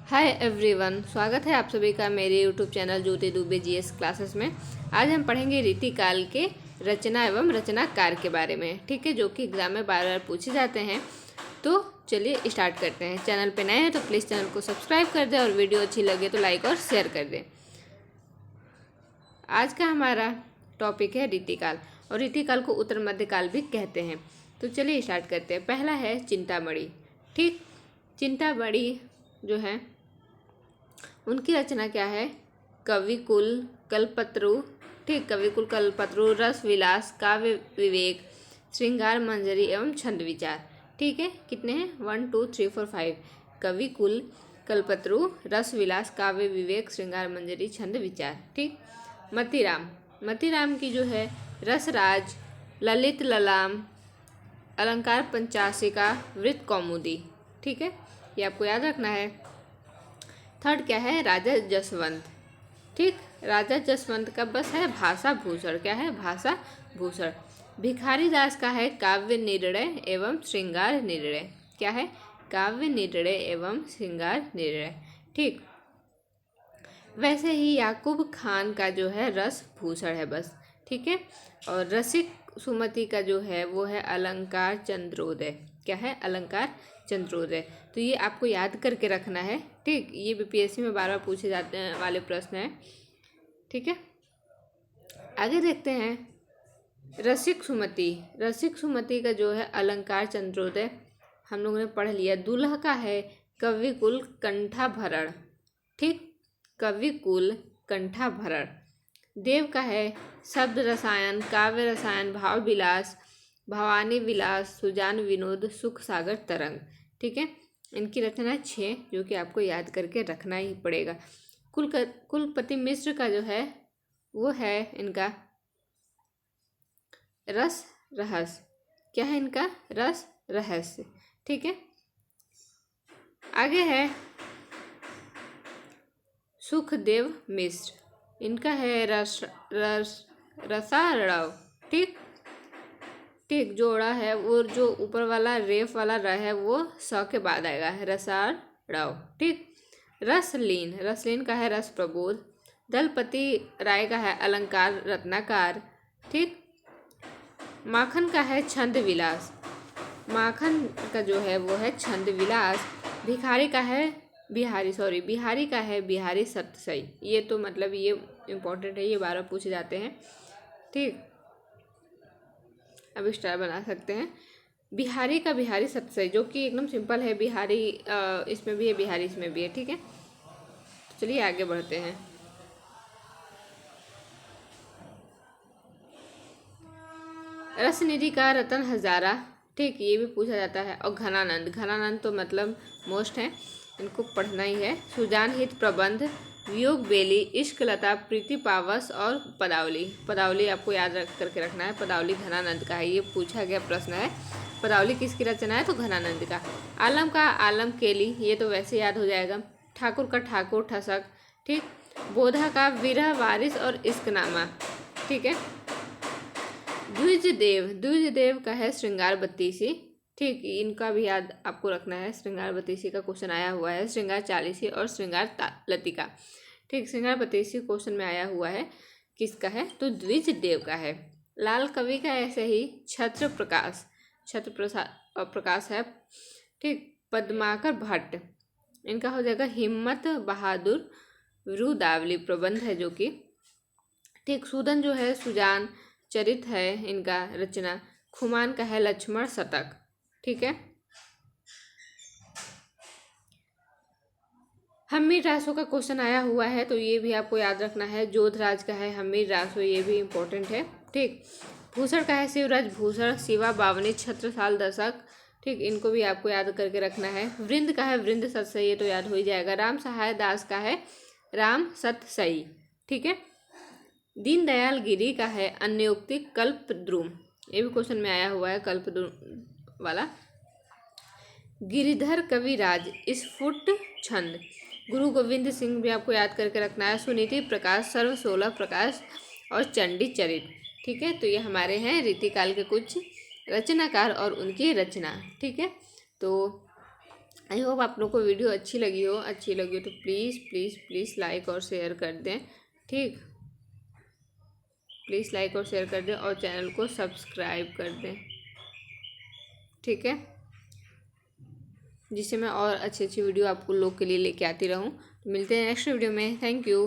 Hi everyone, स्वागत है आप सभी का मेरे यूट्यूब चैनल ज्योति दुबे जीएस क्लासेस में। आज हम पढ़ेंगे रीतिकाल के रचना एवं रचनाकार के बारे में, ठीक है, जो कि एग्जाम में बार बार पूछे जाते हैं। तो चलिए स्टार्ट करते हैं। चैनल पे नए हैं तो प्लीज़ चैनल को सब्सक्राइब कर दें और वीडियो अच्छी लगे तो लाइक और शेयर कर दें। आज का हमारा टॉपिक है रीतिकाल, और रीतिकाल को उत्तर मध्यकाल भी कहते हैं। तो चलिए स्टार्ट करते हैं। पहला है चिंतामणि। ठीक, चिंतामणि जो है उनकी रचना क्या है? कविकुल, कल्पतरु, ठीक, कविकुल, कल्पतरु, रस विलास, काव्य विवेक, श्रृंगार मंजरी एवं छंद विचार। ठीक है, कितने हैं? 1 2 3 4 5। कविकुल, कल्पतरु, रस विलास, काव्य विवेक, श्रृंगार मंजरी, छंद विचार। ठीक। मतीराम, मतीराम की जो है रसराज, ललित ललाम, अलंकार पंचाशिका, वृत्त कौमुदी। ठीक है, ये आपको याद रखना है। थर्ड क्या है? राजा जसवंत। ठीक, राजा जसवंत का बस है भाषा भूषण। क्या है? भाषा भूषण। भिखारी दास का है काव्य निर्णय एवं श्रृंगार निर्णय। क्या है? काव्य निर्णय एवं श्रृंगार निर्णय। ठीक, वैसे ही याकूब खान का जो है रस भूषण है बस। ठीक है, और रसिक सुमति का जो है वो है अलंकार चंद्रोदय। क्या है? अलंकार चंद्रोदय। तो ये आपको याद करके रखना है। ठीक, ये बीपीएससी में बार बार पूछे जाते वाले प्रश्न हैं। ठीक है, आगे देखते हैं। रसिक सुमति, रसिक सुमति का जो है अलंकार चंद्रोदय हम लोगों ने पढ़ लिया। दूल्हा का है कविकुल कंठाभरण। ठीक, कविकुल कंठाभरण। देव का है शब्द रसायन, काव्य रसायन, भाव विलास, भवानी विलास, सुजान विनोद, सुख सागर तरंग। ठीक है, इनकी रचना 6 जो कि आपको याद करके रखना ही पड़ेगा। कुलपति मिश्र का जो है वो है इनका रस रहस्य। क्या है इनका? रस रहस्य। ठीक है, आगे है सुखदेव मिश्र। इनका है रसारव। ठीक, ठीक, जोड़ा है वो, जो ऊपर वाला रेफ वाला र है वो स के बाद आएगा, है रसारव। ठीक, रसलीन, रसलीन का है रस प्रबोध। दलपति राय का है अलंकार रत्नाकार। ठीक, माखन का है छंद विलास। माखन का जो है वो है छंद विलास। बिहारी का है बिहारी का है बिहारी सतसई। ये तो मतलब ये इम्पोर्टेंट है, ये 12 पूछे जाते हैं। ठीक, अब स्टार बना सकते हैं। बिहारी का बिहारी सतसई, जो कि एकदम सिंपल है। बिहारी इसमें भी है, बिहारी इसमें भी है। ठीक है, तो चलिए आगे बढ़ते हैं। रसनिधि का रतन हजारा। ठीक, ये भी पूछा जाता है। और घनानंद, घनानंद तो मतलब मोस्ट है, इनको पढ़ना ही है। सुजान हित प्रबंध, वियोग बेली, इश्क लता, प्रीति पावस और पदावली। पदावली आपको याद करके रखना है। पदावली घनानंद का है, ये पूछा गया प्रश्न है। पदावली किसकी रचना है? तो घनानंद का। आलम का आलम केली, ये तो वैसे याद हो जाएगा। ठाकुर का ठाकुर ठसक। ठीक, बोधा का विरह वारिस और इश्कनामा। ठीक है, द्विजदेव का है श्रृंगार बत्तीसी। ठीक, इनका भी याद आपको रखना है। श्रृंगार बत्तीसी का क्वेश्चन आया हुआ है। श्रृंगार चालीसी और श्रृंगार लतिका। ठीक, श्रृंगार बत्तीसी क्वेश्चन में आया हुआ है। किसका है? तो द्विजदेव का है। लाल कवि का ऐसे ही छत्र प्रकाश है। ठीक, पद्माकर भट्ट, इनका हो जाएगा हिम्मत बहादुर रुदावली प्रबंध है जो कि। ठीक, सूदन जो है सुजान चरित है इनका रचना। खुमान का है लक्ष्मण शतक। ठीक है, हम्मीर रासो का क्वेश्चन आया हुआ है, तो ये भी आपको याद रखना है। जोधराज का है हम्मीर रासो, ये भी इम्पोर्टेंट है। ठीक, भूषण का है शिवराज भूषण, शिवा बावनी, छत्रसाल दशक। ठीक, इनको भी आपको याद करके रखना है। वृंद का है वृंद सतसई, ये तो याद हो ही जाएगा। राम सहाय दास का है राम सतसई। ठीक है, दीनदयाल गिरी का है अन्योक्ति कल्पद्रुम, ये भी क्वेश्चन में आया हुआ है, कल्पद्रुम वाला। गिरिधर कविराज स्फुट छंद। गुरु गोविंद सिंह भी आपको याद करके रखना है। सुनीति प्रकाश, सर्व 16 प्रकाश और चंडी चरित। ठीक है, तो ये हमारे हैं रीतिकाल के कुछ रचनाकार और उनकी रचना। ठीक है, तो आई होप आप लोग को वीडियो अच्छी लगी हो तो प्लीज़ प्लीज़ प्लीज़ लाइक और शेयर कर दें। ठीक, प्लीज़ लाइक और शेयर कर दें और चैनल को सब्सक्राइब कर दें। ठीक है, जिससे मैं और अच्छी अच्छी वीडियो आपको लोग के लिए लेके आती रहूं। तो मिलते हैं नेक्स्ट वीडियो में। Thank you.